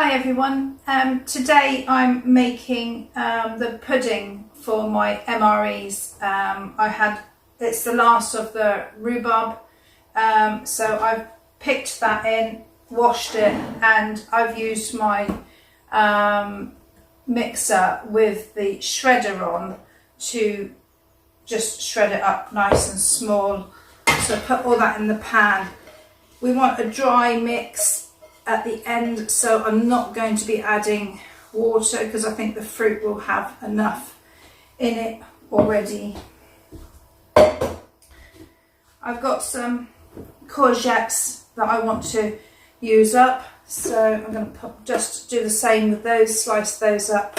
Hi everyone, today I'm making the pudding for my MREs. It's the last of the rhubarb, so I've picked that in, washed it, and I've used my mixer with the shredder on to just shred it up nice and small. So put all that in the pan. We want a dry mix at the end, so I'm not going to be adding water because I think the fruit will have enough in it already. I've got some courgettes that I want to use up, so I'm going to just do the same with those, slice those up.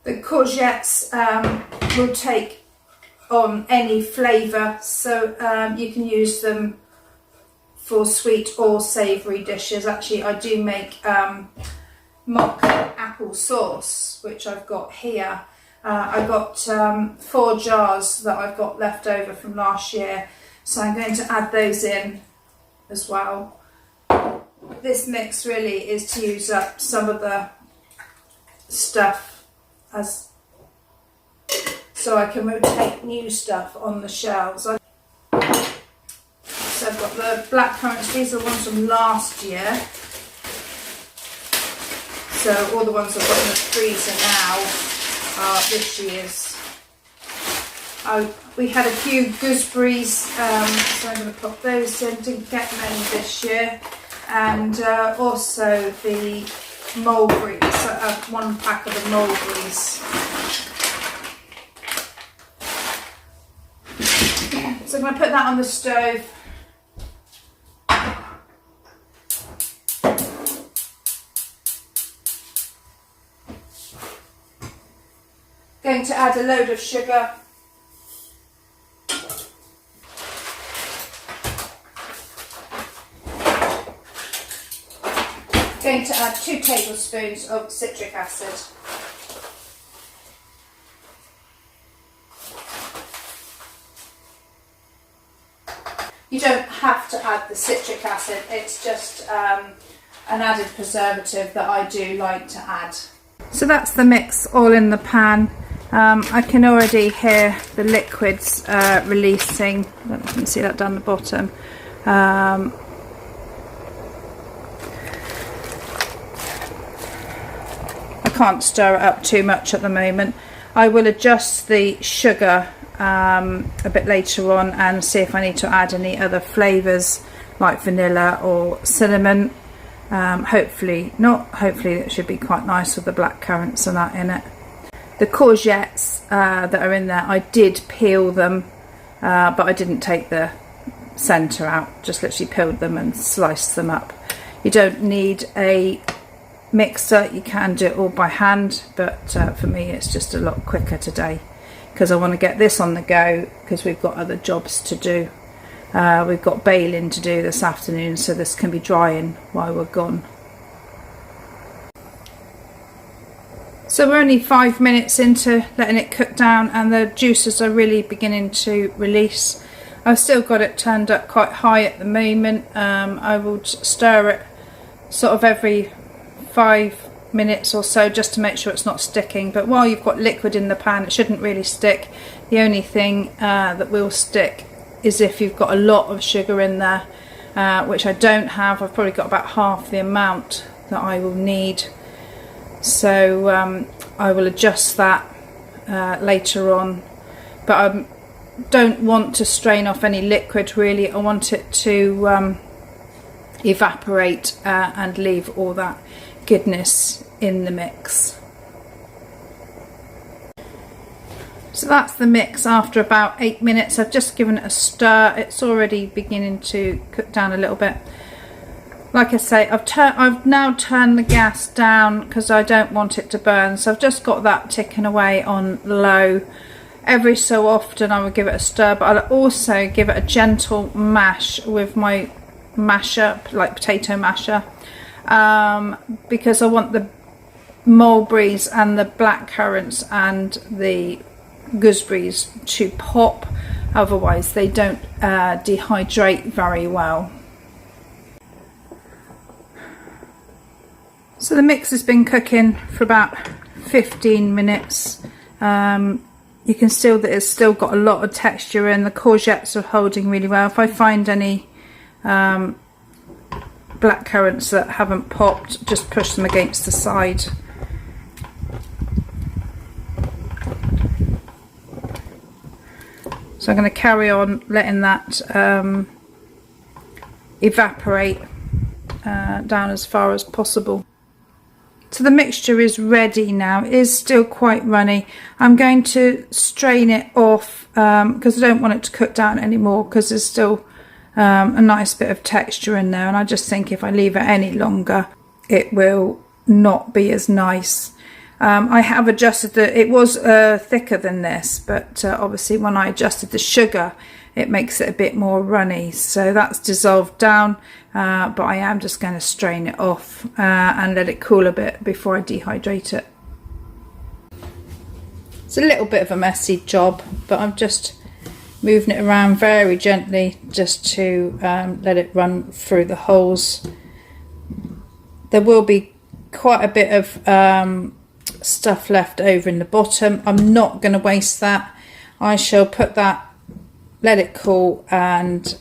The courgettes will take on any flavour, so you can use them for sweet or savoury dishes. Actually, I do make mock apple sauce, which I've got here. I've got 4 jars that I've got left over from last year, so I'm going to add those in as well. This mix really is to use up some of the stuff so I can rotate new stuff on the shelves. So I've got the black currants. These are ones from last year. So all the ones I've got in the freezer now are this year's. We had a few gooseberries, so I'm going to put those in. Didn't get many this year. And also the mulberries, 1 pack of the mulberries. So I'm going to put that on the stove. Going to add a load of sugar. Going to add 2 tablespoons of citric acid. You don't have to add the citric acid, it's just an added preservative that I do like to add. So that's the mix all in the pan. I can already hear the liquids releasing. I don't know if you can see that down the bottom. Can't stir it up too much at the moment. I will adjust the sugar a bit later on and see if I need to add any other flavours like vanilla or cinnamon. Hopefully not. Hopefully it should be quite nice with the black currants and that in it. The courgettes that are in there, I did peel them, but I didn't take the centre out, just literally peeled them and sliced them up. You don't need a mixer, you can do it all by hand, but for me it's just a lot quicker today because I want to get this on the go because we've got other jobs to do. We've got baling to do this afternoon, so this can be drying while we're gone. So we're only 5 minutes into letting it cook down and the juices are really beginning to release. I've still got it turned up quite high at the moment. I will stir it sort of every 5 minutes or so just to make sure it's not sticking, but while you've got liquid in the pan it shouldn't really stick. The only thing that will stick is if you've got a lot of sugar in there, which I don't have. I've probably got about half the amount that I will need, so I will adjust that later on, but I don't want to strain off any liquid really. I want it to evaporate and leave all that goodness in the mix. So that's the mix after about 8 minutes. I've just given it a stir. It's already beginning to cook down a little bit. Like I say, I've now turned the gas down because I don't want it to burn, so I've just got that ticking away on low. Every so often I would give it a stir, but I'll also give it a gentle mash with my masher, like potato masher, because I want the mulberries and the black currants and the gooseberries to pop, otherwise they don't dehydrate very well. So the mix has been cooking for about 15 minutes. You can see that it's still got a lot of texture in. The courgettes are holding really well. If I find any black currants that haven't popped, just push them against the side. So I'm going to carry on letting that evaporate down as far as possible. So the mixture is ready now. It is still quite runny. I'm going to strain it off because I don't want it to cook down anymore, because there's still a nice bit of texture in there, and I just think if I leave it any longer it will not be as nice. I have adjusted it was thicker than this, but obviously when I adjusted the sugar it makes it a bit more runny, so that's dissolved down, but I am just going to strain it off and let it cool a bit before I dehydrate it. It's a little bit of a messy job, but I'm just moving it around very gently just to let it run through the holes. There will be quite a bit of stuff left over in the bottom. I'm not going to waste that. I shall put that, let it cool, and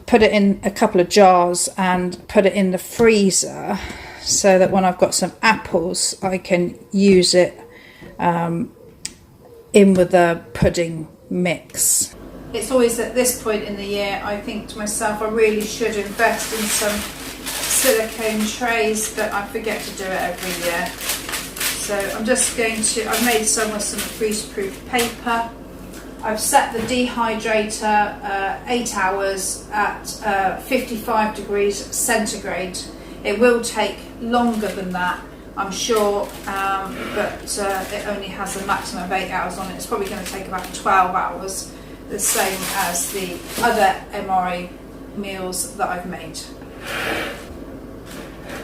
put it in a couple of jars and put it in the freezer, so that when I've got some apples I can use it in with the pudding mix. It's always at this point in the year I think to myself, I really should invest in some silicone trays, but I forget to do it every year. So I'm just going to, I've made some with some greaseproof paper. I've set the dehydrator 8 hours at 55 degrees centigrade. It will take longer than that, I'm sure, but it only has a maximum of 8 hours on it. It's probably going to take about 12 hours, the same as the other MRE meals that I've made.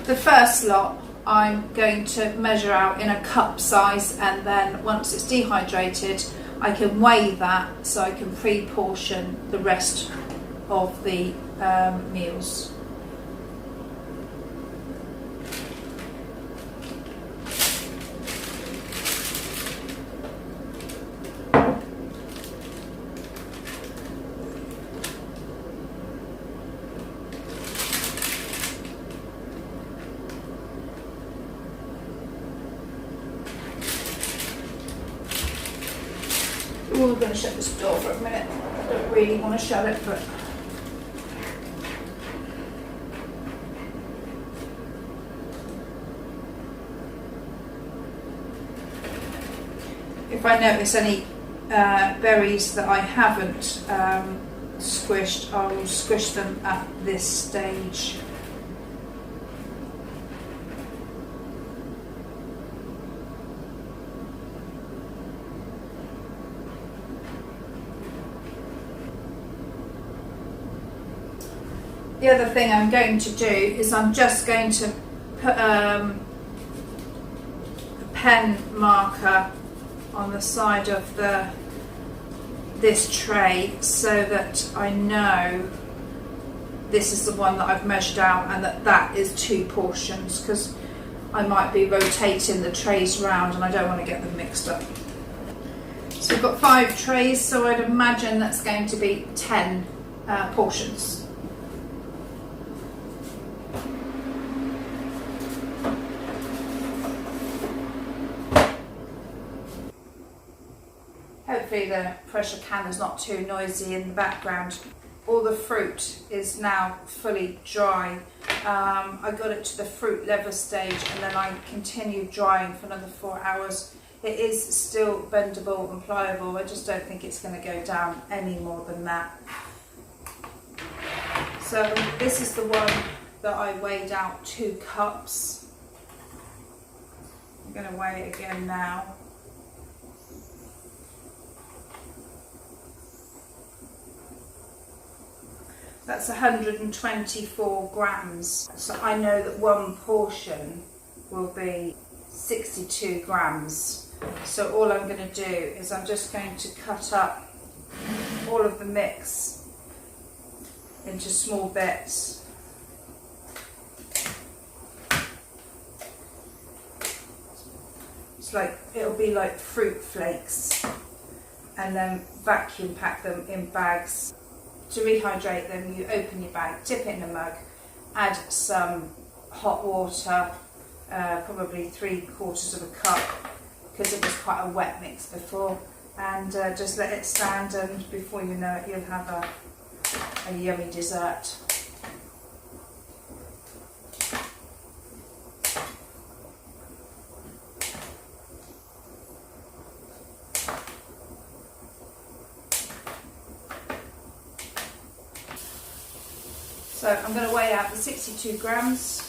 The first lot I'm going to measure out in a cup size, and then once it's dehydrated I can weigh that so I can pre-portion the rest of the meals. We're going to shut this door for a minute. I don't really want to shut it, but if I notice any berries that I haven't squished, I will squish them at this stage. The other thing I'm going to do is I'm just going to put a pen marker on the side of this tray so that I know this is the one that I've measured out and that is 2 portions, because I might be rotating the trays round and I don't want to get them mixed up. So we've got 5 trays, so I'd imagine that's going to be 10 portions. Hopefully the pressure can is not too noisy in the background. All the fruit is now fully dry. I got it to the fruit leather stage and then I continued drying for another 4 hours. It is still bendable and pliable. I just don't think it's going to go down any more than that. So this is the one that I weighed out 2 cups. I'm going to weigh it again now. That's 124 grams. So I know that one portion will be 62 grams. So all I'm going to do is I'm just going to cut up all of the mix into small bits. It's like, it'll be like fruit flakes, and then vacuum pack them in bags. To rehydrate them, you open your bag, dip it in a mug, add some hot water, probably 3/4 of a cup, because it was quite a wet mix before, and just let it stand, and before you know it, you'll have a yummy dessert. So I'm going to weigh out the 62 grams.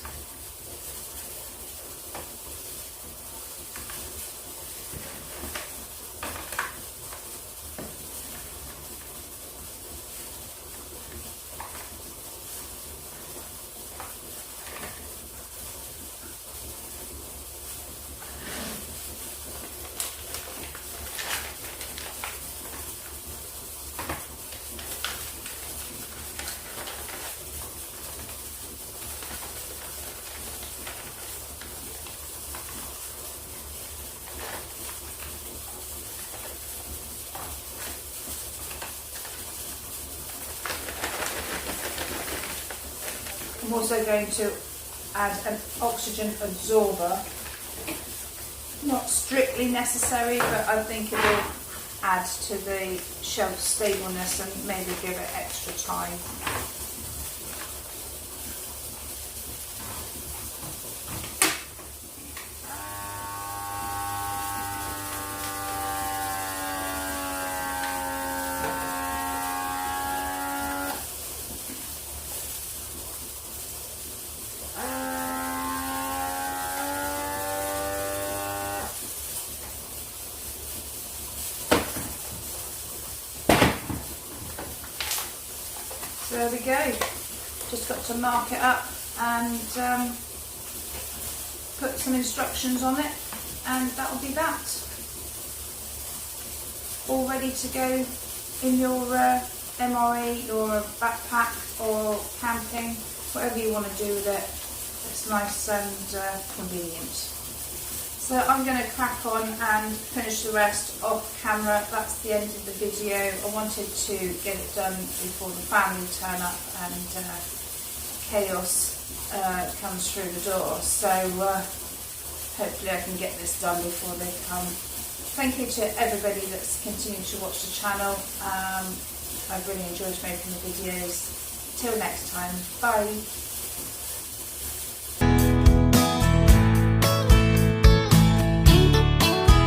I'm also going to add an oxygen absorber. Not strictly necessary, but I think it will add to the shelf stableness and maybe give it extra time. So there we go, just got to mark it up and put some instructions on it, and that will be that. All ready to go in your MRE or backpack or camping, whatever you want to do with it. It's nice and convenient. So I'm going to crack on and finish the rest off camera. That's the end of the video. I wanted to get it done before the family turn up and chaos comes through the door. So hopefully I can get this done before they come. Thank you to everybody that's continued to watch the channel. I've really enjoyed making the videos. Till next time, bye.